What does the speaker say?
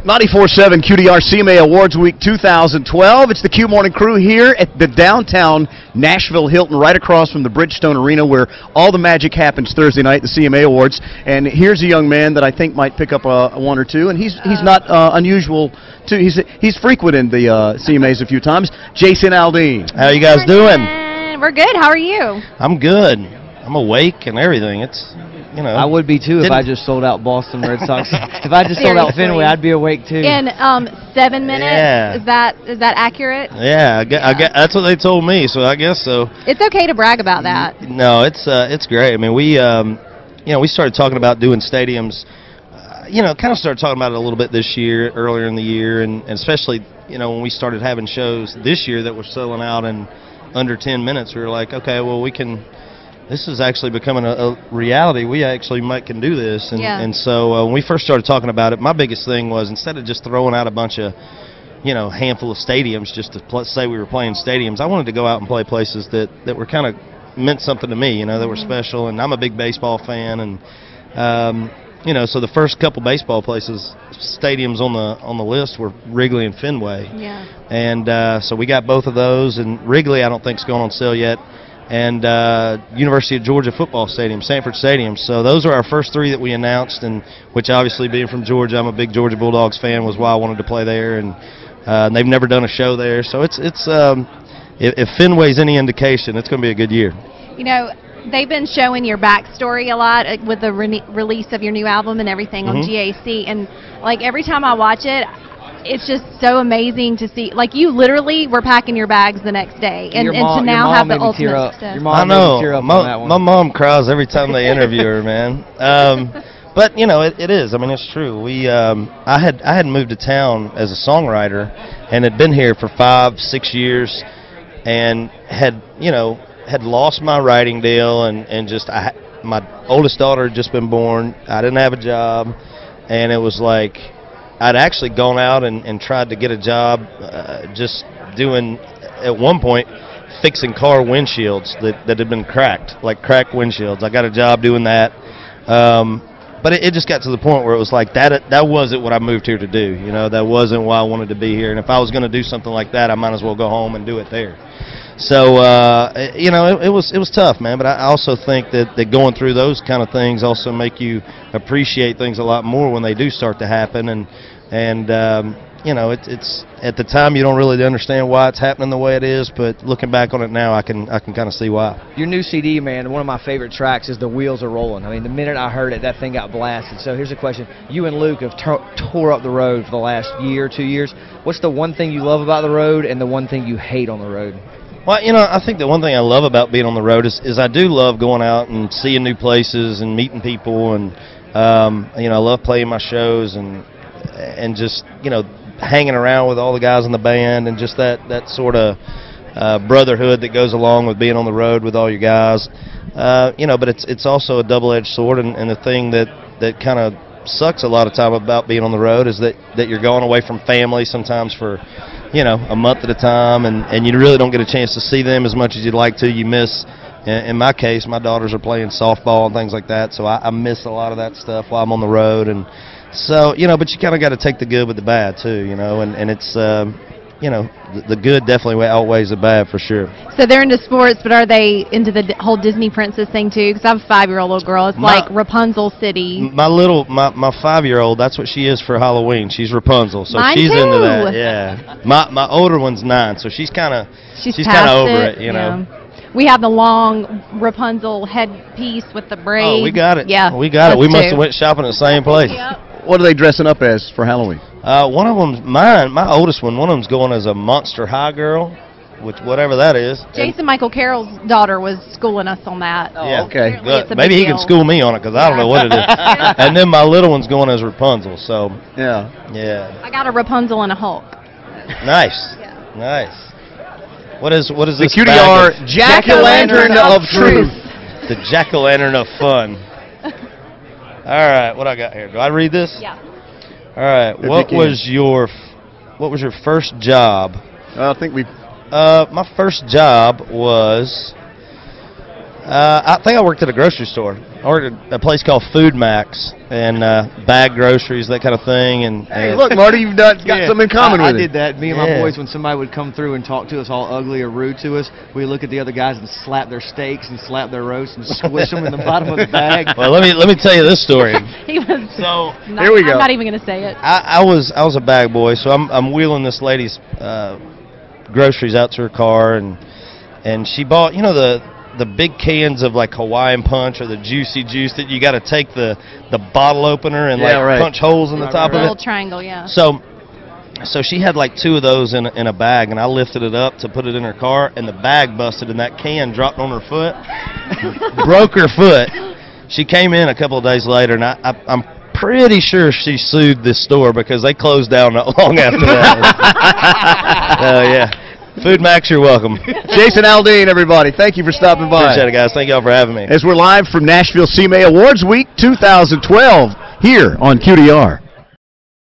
94.7 QDR CMA Awards Week 2012. It's the Q Morning Crew here at the downtown Nashville Hilton, right across from the Bridgestone Arena, where all the magic happens Thursday night, the CMA Awards. And here's a young man that I think might pick up one or two, and he's not unusual too. He's frequent in the CMAs a few times. Jason Aldean. How you guys doing? We're good. How are you? I'm good. I'm awake and everything. It's, you know. I would be too if I just sold out Boston Red Sox. If I just sold out Fenway, I'd be awake too. In 7 minutes? Yeah. Is that accurate? Yeah, I get, that's what they told me, so I guess so. It's okay to brag about that. No, it's great. I mean, we we started talking about doing stadiums. Kind of started talking about it a little bit this year, earlier in the year, and especially when we started having shows this year that were selling out in under 10 minutes. We were like, okay, well, this is actually becoming a reality. We actually can do this. And so when we first started talking about it, my biggest thing was, instead of just throwing out a bunch of, handful of stadiums just to say we were playing stadiums, I wanted to go out and play places that were kind of meant something to me, that were special. And I'm a big baseball fan. And, so the first couple baseball stadiums on the list were Wrigley and Fenway. Yeah. And so we got both of those. And Wrigley, I don't think, is going on sale yet. And University of Georgia football stadium, Sanford Stadium. So those are our first three that we announced, and which obviously, being from Georgia, I'm a big Georgia Bulldogs fan, was why I wanted to play there. And they've never done a show there, so if Fenway's any indication, it's going to be a good year. They've been showing your backstory a lot with the release of your new album and everything on GAC, and like every time I watch it, it's just so amazing to see. Like, you literally were packing your bags the next day, and to now have the ultimate stuff. I know. My mom cries every time they interview her, man. But it is. I mean, it's true. I had moved to town as a songwriter, and had been here for 5-6 years, and had lost my writing deal, and just my oldest daughter had just been born. I didn't have a job, and it was like, I'd actually gone out and tried to get a job just doing, at one point, fixing car windshields that had been cracked, like cracked windshields. I got a job doing that. But it just got to the point where it was like, that wasn't what I moved here to do. That wasn't why I wanted to be here. And if I was going to do something like that, I might as well go home and do it there. So, it was tough, man. But I also think that going through those kind of things also make you appreciate things a lot more when they do start to happen. And it's at the time you don't really understand why it's happening the way it is, but looking back on it now, I can kind of see why. Your new CD, man, one of my favorite tracks is The Wheels Are Rolling. I mean, the minute I heard it, that thing got blasted. So here's a question. You and Luke have tore up the road for the last year, 2 years. What's the one thing you love about the road and the one thing you hate on the road? Well, I think the one thing I love about being on the road is I do love going out and seeing new places and meeting people, and I love playing my shows and just hanging around with all the guys in the band, and just that sort of brotherhood that goes along with being on the road with all your guys. But it's also a double-edged sword, and the thing that kind of sucks a lot of time about being on the road is that you're going away from family sometimes for a month at a time, and you really don't get a chance to see them as much as you'd like to. You miss, in my case, my daughters are playing softball and things like that, so I miss a lot of that stuff while I'm on the road. And so, but you kind of got to take the good with the bad too, and it's, the good definitely outweighs the bad for sure. So they're into sports, but are they into the whole Disney princess thing too? Because I have a 5-year-old little girl. It's like Rapunzel City. My 5-year-old, that's what she is for Halloween. She's Rapunzel, so Mine she's too. into that. Yeah. My older one's 9, so she's kind of over it, Yeah. We have the long Rapunzel headpiece with the braids. Oh, we got it. Yeah, we got it. We must have went shopping at the same place. Yep. What are they dressing up as for Halloween? One of them's my oldest one. One of them's going as a Monster High girl, whatever that is. Jason Michael Carroll's daughter was schooling us on that. Oh, yeah. Okay. Good. Maybe he can school me on it, because I don't know what it is. And then my little one's going as Rapunzel. So yeah. I got a Rapunzel and a Hulk. Nice. Yeah. Nice. What is this? The QDR Jack-o'-lantern of truth. The Jack-o'-lantern of fun. All right, what I got here? Do I read this? Yeah. All right. What was your first job? I think we. My first job was I think I worked at a grocery store. I worked at a place called Food Max and bag groceries, that kind of thing. And Hey, look, Marty, you've got something in common I with did that. Me and my Yeah. boys, when somebody would come through and talk to us all ugly or rude to us, we look at the other guys and slap their steaks and slap their roasts and squish them in the bottom of the bag. Well, let me tell you this story. He was. So here we go. I'm not even going to say it. I was a bag boy, so I'm wheeling this lady's groceries out to her car, and she bought, you know, the big cans of like Hawaiian Punch or the Juicy Juice that you got to take the bottle opener and punch holes in the top The of little it. triangle, yeah. So she had like 2 of those in a bag, and I lifted it up to put it in her car, and the bag busted, and that can dropped on her foot, broke her foot. She came in a couple of days later, and I'm pretty sure she sued this store because they closed down not long after that. Yeah. Food Max, you're welcome. Jason Aldean, everybody. Thank you for stopping by. Appreciate it, guys. Thank y'all for having me. As we're live from Nashville CMA Awards Week 2012 here on QDR.